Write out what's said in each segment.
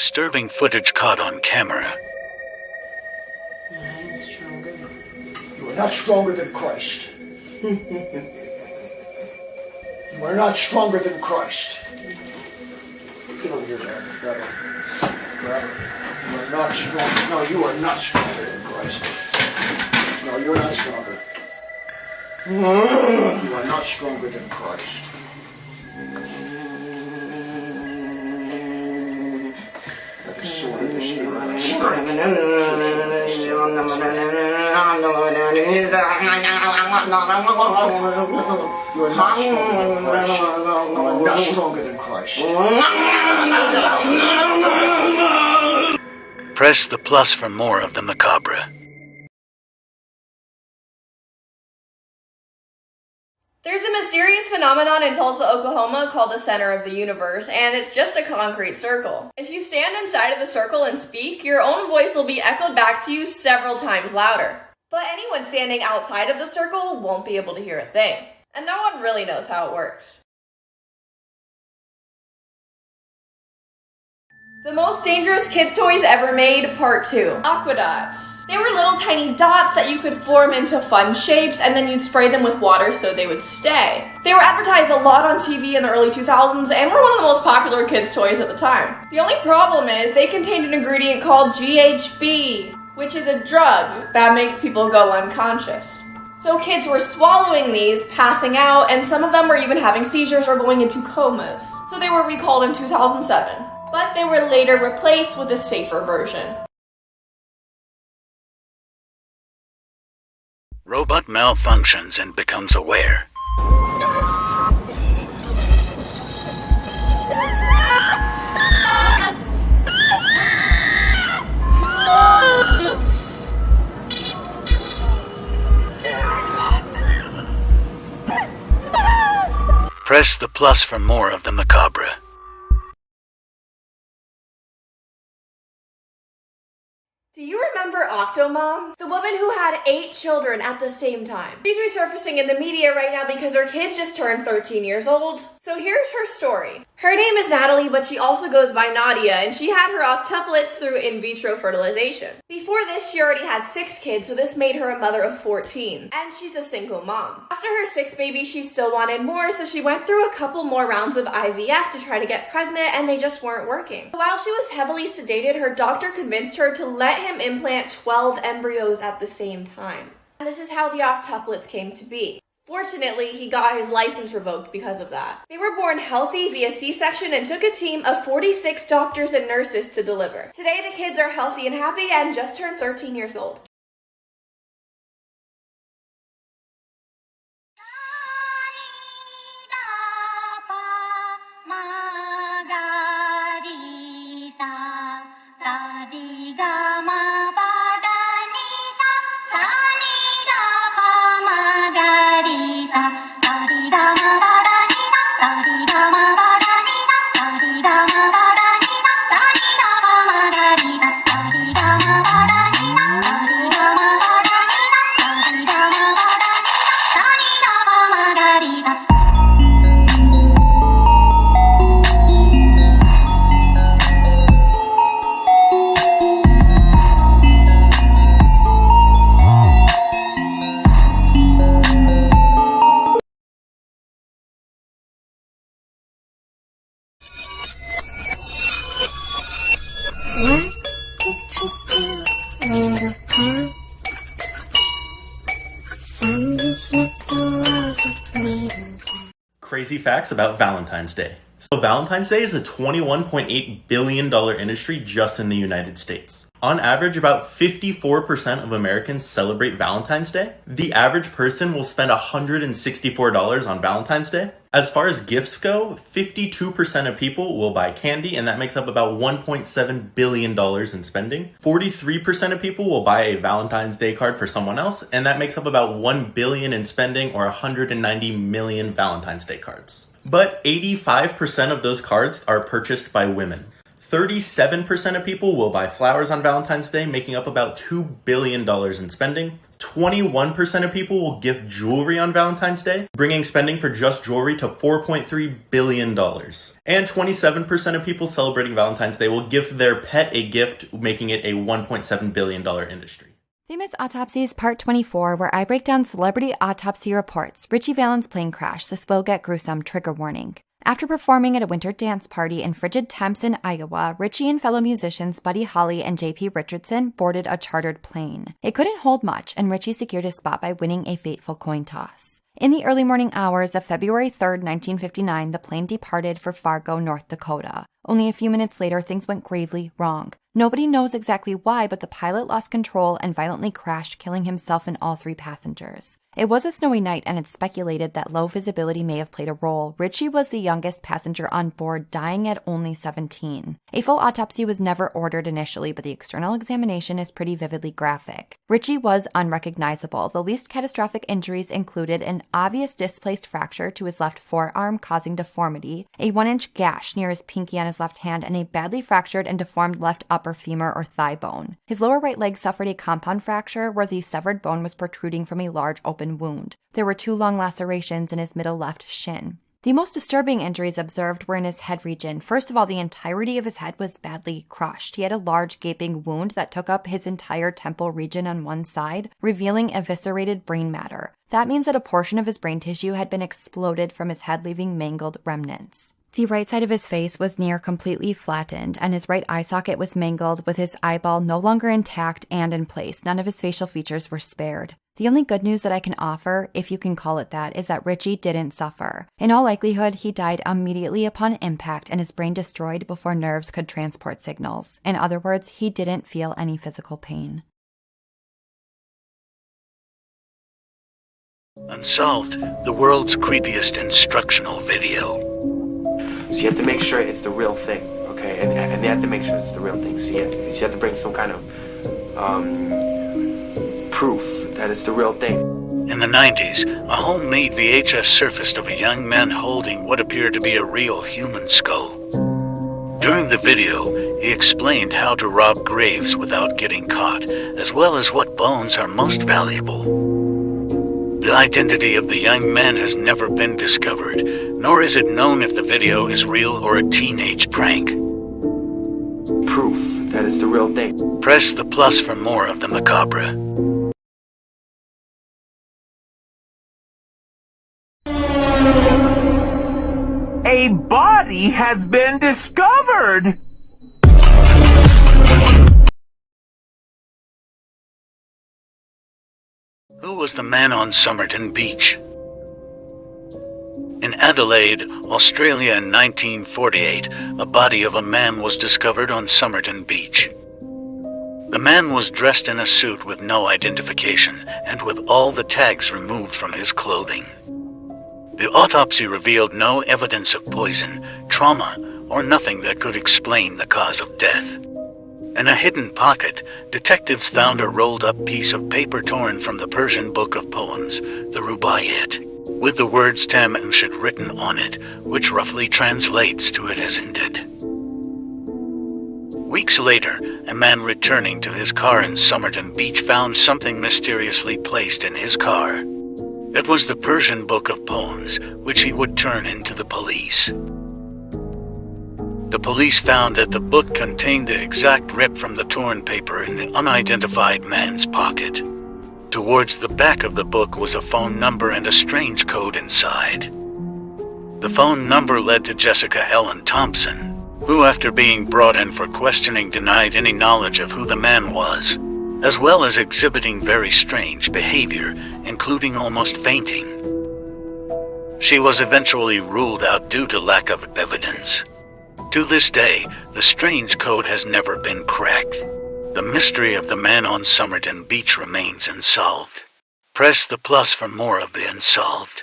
Disturbing footage caught on camera. I am stronger. You are not stronger than Christ. You are not stronger than Christ. Get over here, man. Grab it. Grab it. You are not stronger. No, you are not stronger than Christ. No, you're not stronger. You are not stronger than Christ. Like a sword in the spirit. You are not stronger than Christ. You are not stronger than Christ. Press the plus for more of the macabre. There's a mysterious phenomenon in Tulsa, Oklahoma called the center of the universe, and it's just a concrete circle. If you stand inside of the circle and speak, your own voice will be echoed back to you several times louder. But anyone standing outside of the circle won't be able to hear a thing. And no one really knows how it works. The most dangerous kids' toys ever made, part 2. Aquadots. They were little tiny dots that you could form into fun shapes, and then you'd spray them with water so they would stay. They were advertised a lot on TV in the early 2000s and were one of the most popular kids' toys at the time. The only problem is they contained an ingredient called GHB, which is a drug that makes people go unconscious. So kids were swallowing these, passing out, and some of them were even having seizures or going into comas. So they were recalled in 2007. But they were later replaced with a safer version. Robot malfunctions and becomes aware. Press the plus for more of the macabre. Do you remember Octomom? The woman who had 8 children at the same time. She's resurfacing in the media right now because her kids just turned 13 years old. So here's her story. Her name is Natalie, but she also goes by Nadia, and she had her octuplets through in vitro fertilization. Before this, she already had 6 kids, so this made her a mother of 14. And she's a single mom. After her 6th baby, she still wanted more, so she went through a couple more rounds of IVF to try to get pregnant, and they just weren't working. While she was heavily sedated, her doctor convinced her to let him implant 12 embryos at the same time. And this is how the octuplets came to be. Fortunately, he got his license revoked because of that. They were born healthy via C-section and took a team of 46 doctors and nurses to deliver. Today, the kids are healthy and happy and just turned 13 years old. Crazy facts about Valentine's Day. So Valentine's Day is a $21.8 billion industry just in the United States. On average, about 54% of Americans celebrate Valentine's Day. The average person will spend $164 on Valentine's Day. As far as gifts go, 52% of people will buy candy, and that makes up about $1.7 billion in spending. 43% of people will buy a Valentine's Day card for someone else, and that makes up about $1 billion in spending, or 190 million Valentine's Day cards. But 85% of those cards are purchased by women. 37% of people will buy flowers on Valentine's Day, making up about $2 billion in spending. 21% of people will gift jewelry on Valentine's Day, bringing spending for just jewelry to $4.3 billion. And 27% of people celebrating Valentine's Day will gift their pet a gift, making it a $1.7 billion industry. Famous Autopsies Part 24, where I break down celebrity autopsy reports. Richie Valens' plane crash. This will get gruesome. Trigger warning. After performing at a winter dance party in frigid temps in Iowa, Richie and fellow musicians Buddy Holly and J.P. Richardson boarded a chartered plane. It couldn't hold much, and Richie secured his spot by winning a fateful coin toss. In the early morning hours of February 3, 1959, the plane departed for Fargo, North Dakota. Only a few minutes later, things went gravely wrong. Nobody knows exactly why, but the pilot lost control and violently crashed, killing himself and all 3 passengers. It was a snowy night, and it's speculated that low visibility may have played a role. Richie was the youngest passenger on board, dying at only 17. A full autopsy was never ordered initially, but the external examination is pretty vividly graphic. Richie was unrecognizable. The least catastrophic injuries included an obvious displaced fracture to his left forearm causing deformity, a 1-inch gash near his pinky on his left hand, and a badly fractured and deformed left upper femur or thigh bone. His lower right leg suffered a compound fracture where the severed bone was protruding from a large open wound. There were 2 long lacerations in his middle left shin. The most disturbing injuries observed were in his head region. First of all, the entirety of his head was badly crushed. He had a large gaping wound that took up his entire temple region on one side, revealing eviscerated brain matter. That means that a portion of his brain tissue had been exploded from his head, leaving mangled remnants. The right side of his face was near completely flattened, and his right eye socket was mangled, with his eyeball no longer intact and in place. None of his facial features were spared. The only good news that I can offer, if you can call it that, is that Richie didn't suffer. In all likelihood, he died immediately upon impact and his brain destroyed before nerves could transport signals. In other words, he didn't feel any physical pain. Unsolved, the world's creepiest instructional video. So you have to make sure it's the real thing, okay? And they have to make sure it's the real thing. So you have to bring some kind of proof that it's the real thing. In the 90s, a homemade VHS surfaced of a young man holding what appeared to be a real human skull. During the video, he explained how to rob graves without getting caught, as well as what bones are most valuable. The identity of the young man has never been discovered, nor is it known if the video is real or a teenage prank. Proof that it's the real thing. Press the plus for more of the macabre. A body has been discovered! Who was the man on Somerton Beach? In Adelaide, Australia in 1948, a body of a man was discovered on Somerton Beach. The man was dressed in a suit with no identification and with all the tags removed from his clothing. The autopsy revealed no evidence of poison, trauma, or nothing that could explain the cause of death. In a hidden pocket, detectives found a rolled-up piece of paper torn from the Persian book of poems, the Rubaiyat, with the words Tamamshid written on it, which roughly translates to "it has ended." Weeks later, a man returning to his car in Somerton Beach found something mysteriously placed in his car. It was the Persian book of poems, which he would turn into the police. The police found that the book contained the exact rip from the torn paper in the unidentified man's pocket. Towards the back of the book was a phone number and a strange code inside. The phone number led to Jessica Helen Thompson, who, after being brought in for questioning, denied any knowledge of who the man was, as well as exhibiting very strange behavior, including almost fainting. She was eventually ruled out due to lack of evidence. To this day, the strange code has never been cracked. The mystery of the man on Somerton Beach remains unsolved. Press the plus for more of the unsolved.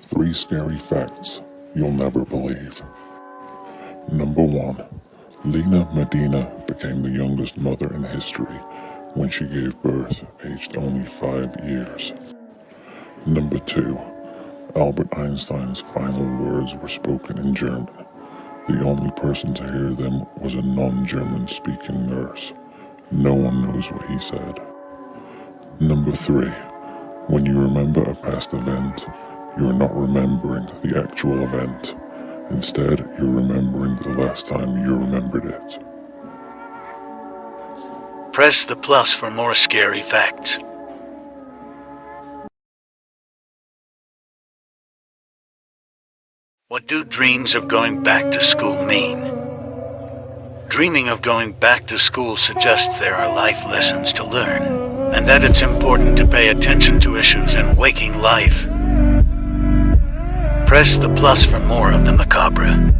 Three scary facts you'll never believe. Number 1. Lena Medina became the youngest mother in history when she gave birth, aged only 5 years. Number 2. Albert Einstein's final words were spoken in German. The only person to hear them was a non-German speaking nurse. No one knows what he said. Number 3. When you remember a past event, you're not remembering the actual event. Instead, you're remembering the last time you remembered it. Press the plus for more scary facts. What do dreams of going back to school mean? Dreaming of going back to school suggests there are life lessons to learn, and that it's important to pay attention to issues in waking life. Press the plus for more of the macabre.